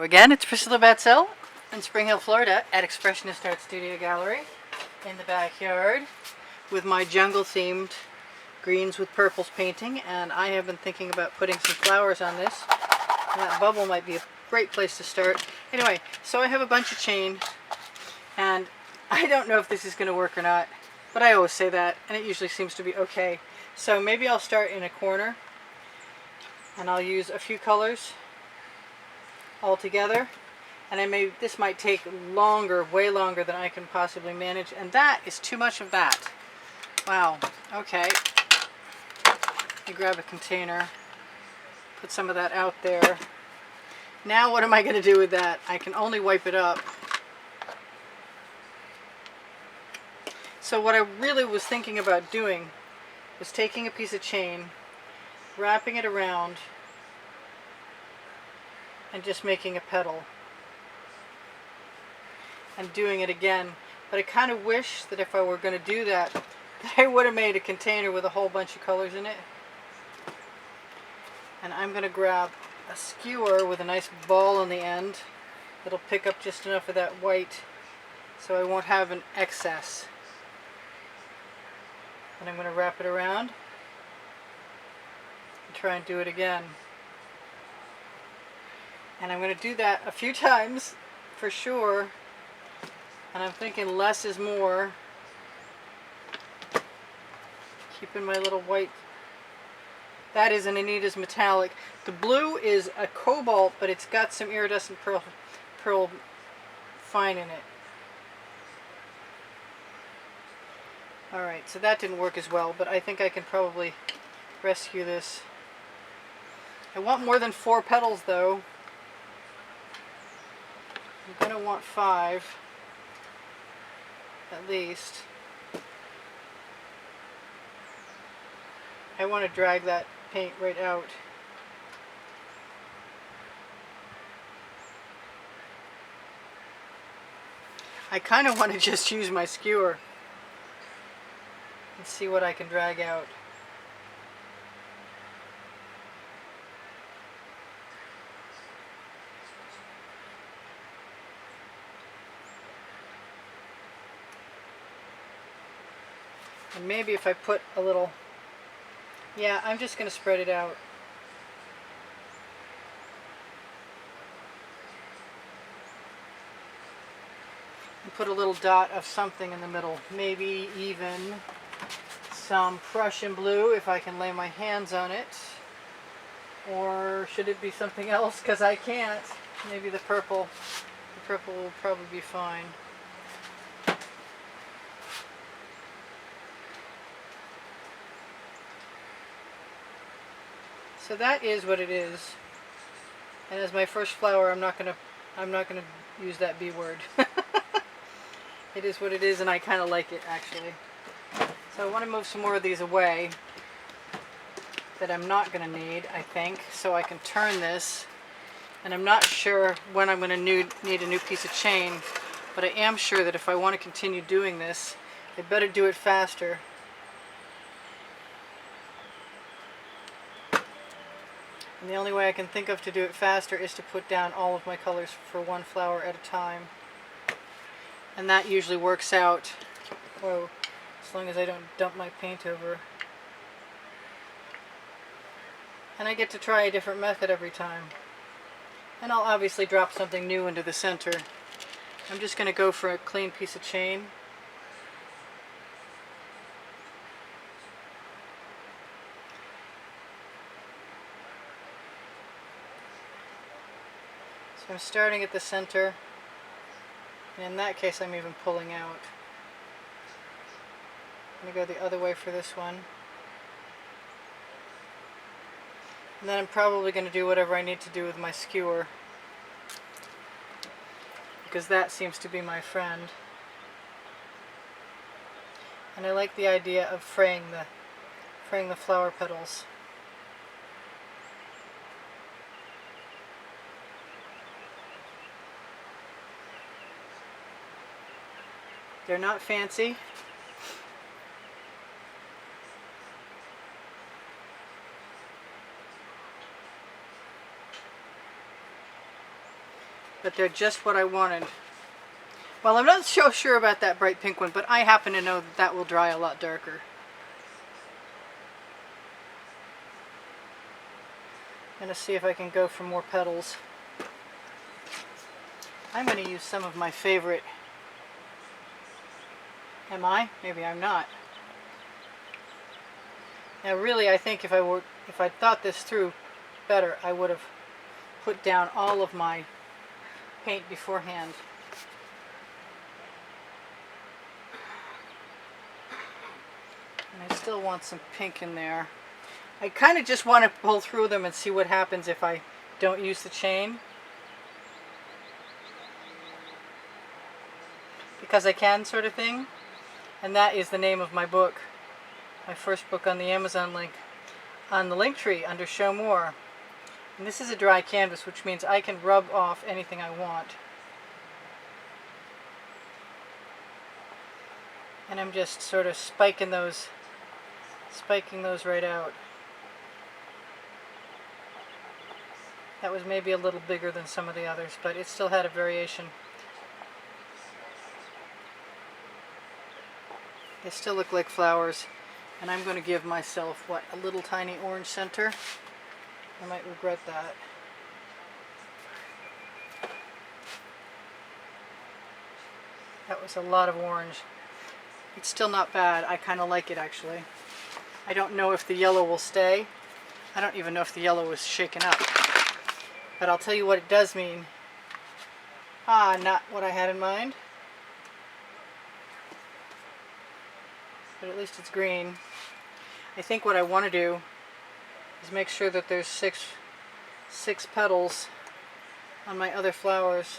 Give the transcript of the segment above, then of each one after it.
Again, it's Priscilla Batzell in Spring Hill, Florida at Expressionist Art Studio Gallery in the backyard with my jungle-themed greens with purples painting, and I have been thinking about putting some flowers on this, and that bubble might be a great place to start. Anyway, so I have a bunch of chain, and I don't know if this is going to work or not, but I always say that, and it usually seems to be okay. So maybe I'll start in a corner, and I'll use a few colors all together, and this might take longer, way longer than I can possibly manage, and that is too much of that. Wow. Okay, let me grab a container, put some of that out there. Now what am I going to do with that? I can only wipe it up. So what I really was thinking about doing was taking a piece of chain, wrapping it around, and just making a petal and doing it again. But I kind of wish that if I were going to do that, that I would have made a container with a whole bunch of colors in it. And I'm going to grab a skewer with a nice ball on the end that'll pick up just enough of that white so I won't have an excess. And I'm going to wrap it around and try and do it again. And I'm going to do that a few times for sure. And I'm thinking less is more. Keeping my little white. That is an Anita's metallic. The blue is a cobalt, but it's got some iridescent pearl fine in it. Alright, so that didn't work as well, but I think I can probably rescue this. I want more than 4 petals though. I'm going to want 5 at least. I want to drag that paint right out. I kind of want to just use my skewer and see what I can drag out. And maybe if I put a little, yeah, I'm just going to spread it out. And put a little dot of something in the middle. Maybe even some Prussian blue if I can lay my hands on it. Or should it be something else? Because I can't. Maybe the purple. The purple will probably be fine. So that is what it is. And as my first flower, I'm not gonna use that B word. It is what it is, and I kind of like it actually. So I want to move some more of these away that I'm not going to need, I think, so I can turn this. And I'm not sure when I'm going to need a new piece of chain, but I am sure that if I want to continue doing this, I better do it faster. And the only way I can think of to do it faster is to put down all of my colors for one flower at a time. And that usually works out, whoa, as long as I don't dump my paint over. And I get to try a different method every time. And I'll obviously drop something new into the center. I'm just going to go for a clean piece of chain. So I'm starting at the center, and in that case I'm even pulling out. I'm going to go the other way for this one. And then I'm probably going to do whatever I need to do with my skewer, because that seems to be my friend. And I like the idea of fraying the flower petals. They're not fancy. but they're just what I wanted. Well, I'm not so sure about that bright pink one, but I happen to know that that will dry a lot darker. I'm going to see if I can go for more petals. I'm going to use some of my favorite. Am I? Maybe I'm not. Now really, I think if I thought this through better, I would have put down all of my paint beforehand. And I still want some pink in there. I kind of just want to pull through them and see what happens if I don't use the chain. Because I can, sort of thing. And that is the name of my book. My first book on the Amazon link. On the link tree under Show More. And this is a dry canvas, which means I can rub off anything I want. And I'm just sort of spiking those right out. That was maybe a little bigger than some of the others, but it still had a variation. They still look like flowers. And I'm going to give myself, what, a little tiny orange center? I might regret that. That was a lot of orange. It's still not bad. I kind of like it, actually. I don't know if the yellow will stay. I don't even know if the yellow is shaken up. But I'll tell you what it does mean. Not what I had in mind. But at least it's green. I think what I want to do is make sure that there's six petals on my other flowers.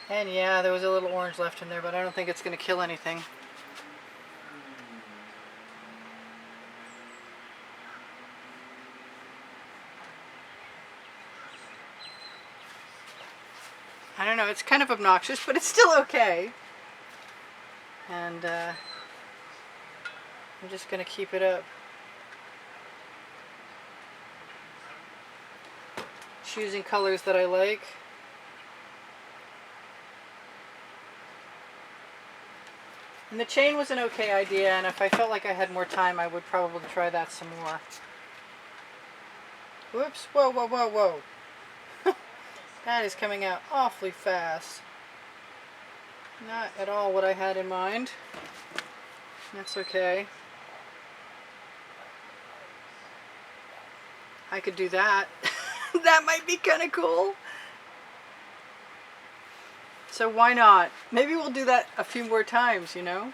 And yeah, there was a little orange left in there, but I don't think it's going to kill anything. I don't know, it's kind of obnoxious, but it's still okay. And I'm just going to keep it up. Choosing colors that I like. And the chain was an okay idea, and if I felt like I had more time, I would probably try that some more. Whoops, whoa, whoa, whoa, whoa. That is coming out awfully fast. Not at all what I had in mind. That's okay. I could do that. That might be kind of cool. So why not? Maybe we'll do that a few more times, you know?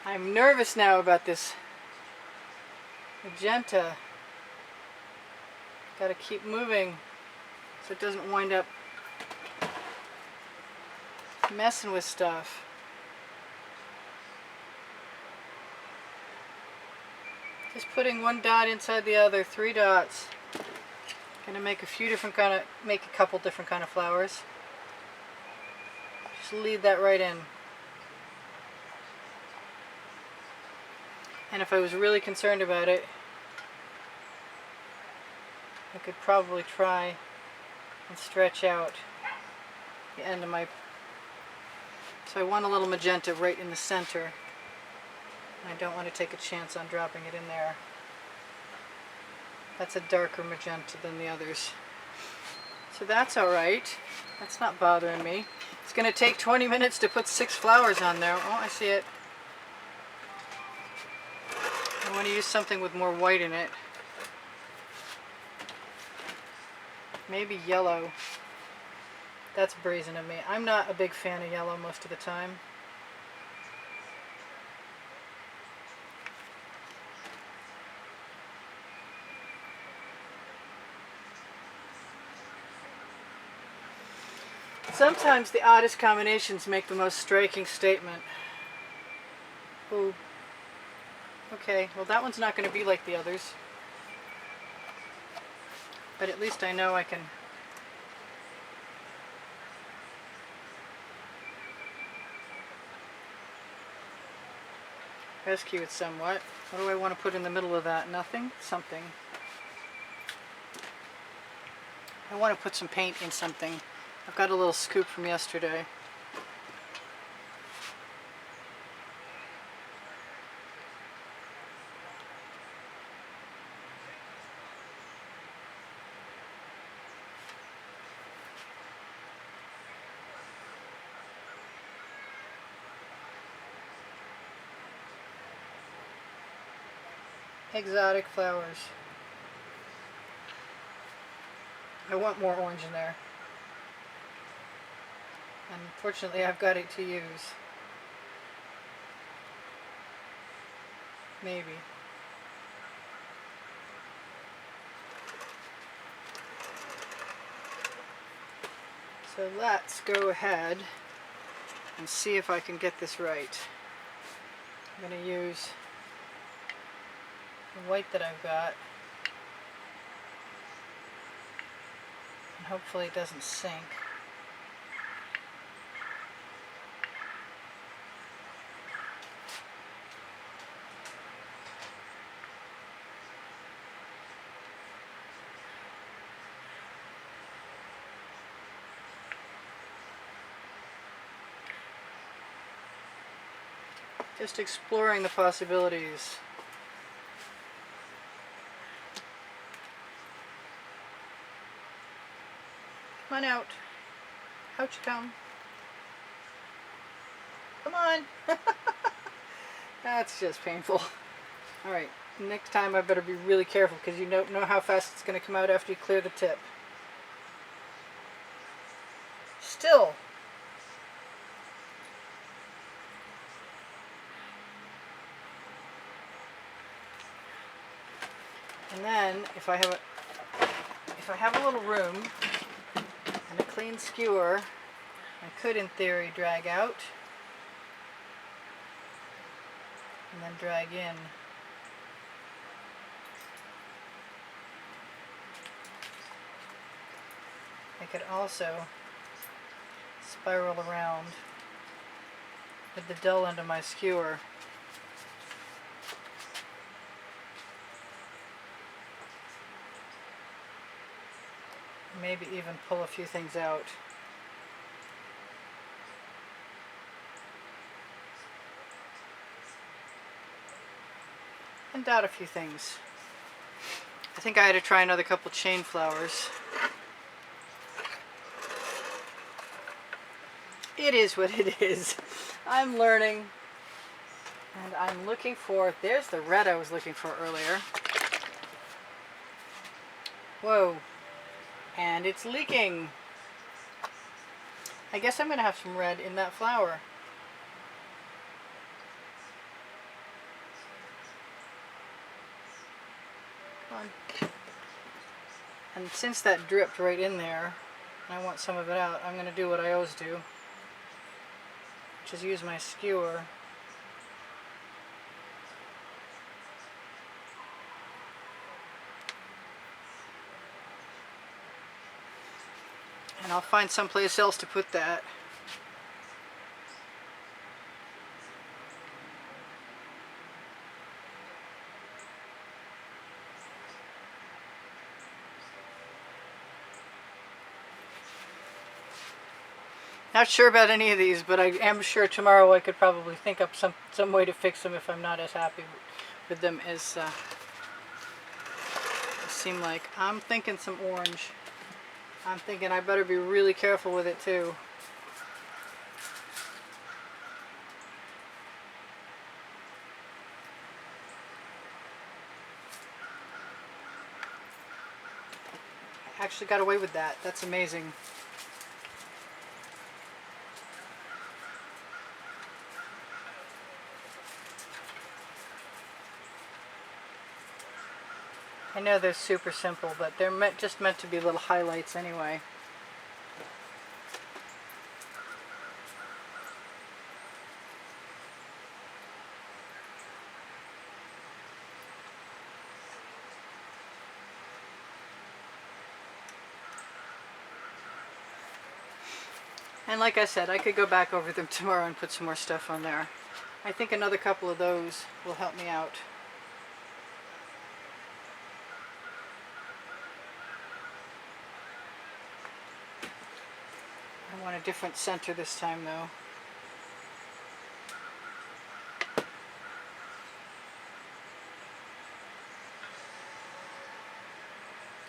I'm nervous now about this magenta. Gotta keep moving so it doesn't wind up messing with stuff. Just putting one dot inside the other, 3 dots. Gonna make a couple different kind of flowers. Just lead that right in. And if I was really concerned about it, I could probably try and stretch out the end of my... So I want a little magenta right in the center. I don't want to take a chance on dropping it in there. That's a darker magenta than the others. So that's alright. That's not bothering me. It's going to take 20 minutes to put 6 flowers on there. Oh, I see it. I want to use something with more white in it. Maybe yellow. That's brazen of me. I'm not a big fan of yellow most of the time. Sometimes the oddest combinations make the most striking statement. Ooh. Okay, well that one's not going to be like the others. but at least I know I can rescue it somewhat. What do I want to put in the middle of that? Nothing? Something. I want to put some paint in something. I've got a little scoop from yesterday. Exotic flowers. I want more orange in there. Unfortunately, I've got it to use. Maybe. So let's go ahead and see if I can get this right. I'm going to use the white that I've got, and hopefully it doesn't sink. Just exploring the possibilities. Come on out. Out you come. Come on. That's just painful. Alright, next time I better be really careful because you don't know how fast it's going to come out after you clear the tip. Still. And then if I have a little room and a clean skewer, I could in theory drag out and then drag in. I could also spiral around with the dull end of my skewer. Maybe even pull a few things out. And dot a few things. I think I had to try another couple chain flowers. It is what it is. I'm learning. And I'm looking for, there's the red I was looking for earlier. Whoa. And it's leaking. I guess I'm going to have some red in that flower. Come on. And since that dripped right in there, and I want some of it out, I'm going to do what I always do, which is use my skewer. And I'll find someplace else to put that. Not sure about any of these, but I am sure tomorrow I could probably think up some way to fix them if I'm not as happy with them as they seem like. I'm thinking some orange. I'm thinking I better be really careful with it too. I actually got away with that. That's amazing. I know they're super simple, but they're just meant to be little highlights anyway. And like I said, I could go back over them tomorrow and put some more stuff on there. I think another couple of those will help me out. I want a different center this time though.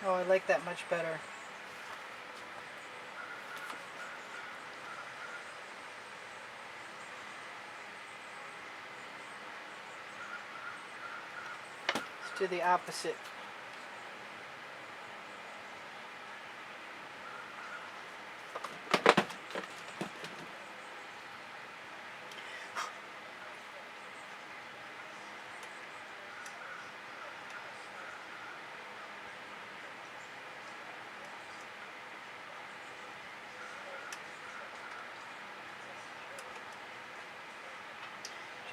Oh, I like that much better. Let's do the opposite.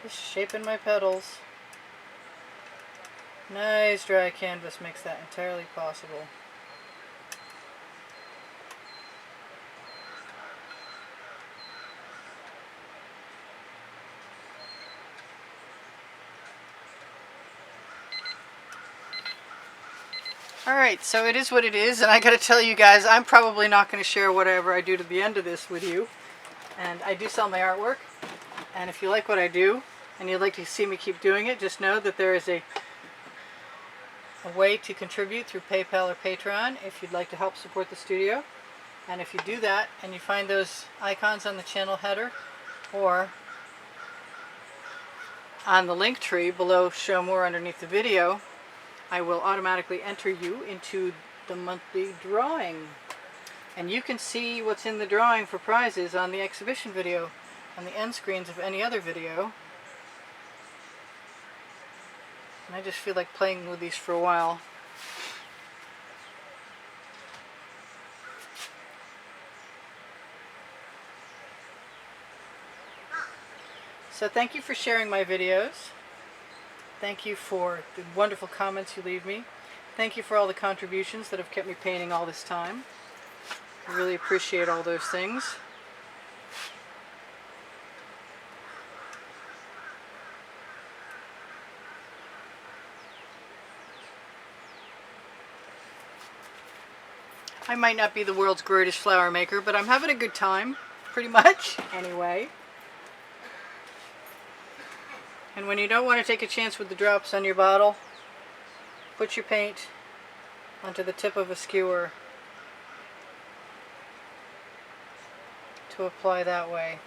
Just shaping my petals. Nice dry canvas makes that entirely possible. Alright, so it is what it is, and I gotta tell you guys, I'm probably not going to share whatever I do to the end of this with you. And I do sell my artwork, and if you like what I do, and you'd like to see me keep doing it, just know that there is a way to contribute through PayPal or Patreon if you'd like to help support the studio. And if you do that, and you find those icons on the channel header, or on the link tree below, show more underneath the video, I will automatically enter you into the monthly drawing. And you can see what's in the drawing for prizes on the exhibition video, on the end screens of any other video. And I just feel like playing with these for a while. So thank you for sharing my videos. Thank you for the wonderful comments you leave me. Thank you for all the contributions that have kept me painting all this time. I really appreciate all those things. I might not be the world's greatest flower maker, but I'm having a good time, pretty much, anyway. And when you don't want to take a chance with the drops on your bottle, put your paint onto the tip of a skewer to apply that way.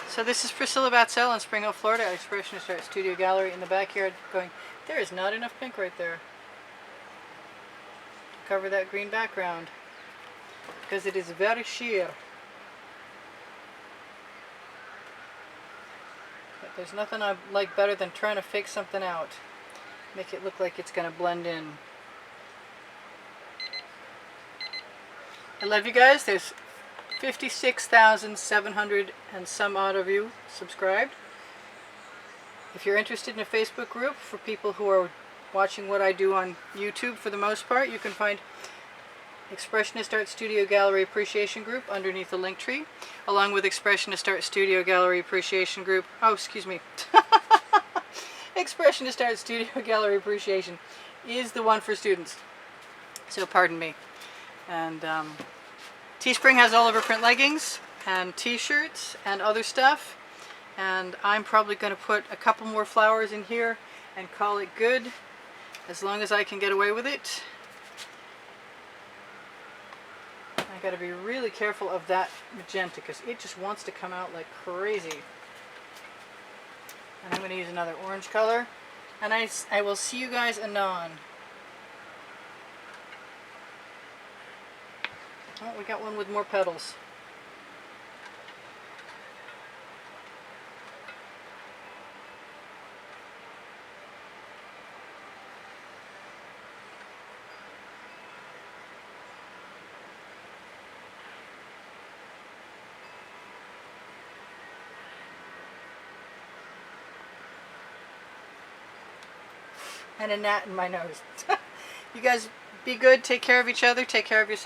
So this is Priscilla Batzell in Spring Hill, Florida at Expressionist Art Studio Gallery in the backyard, going, there is not enough pink right there to cover that green background, because it is very sheer. But there's nothing I like better than trying to fake something out. Make it look like it's going to blend in. I love you guys. There's 56,700 and some odd of you subscribed. If you're interested in a Facebook group for people who are watching what I do on YouTube for the most part, you can find Expressionist Art Studio Gallery Appreciation Group underneath the link tree, along with Expressionist Art Studio Gallery Appreciation Group. Oh, excuse me. Expressionist Art Studio Gallery Appreciation is the one for students. So pardon me. And Teespring has all of our print leggings and t-shirts and other stuff. And I'm probably going to put a couple more flowers in here and call it good, as long as I can get away with it. I got to be really careful of that magenta because it just wants to come out like crazy. And I'm going to use another orange color, and I will see you guys anon. Oh, we got one with more petals. And a gnat in my nose. You guys be good, take care of each other, take care of yourself.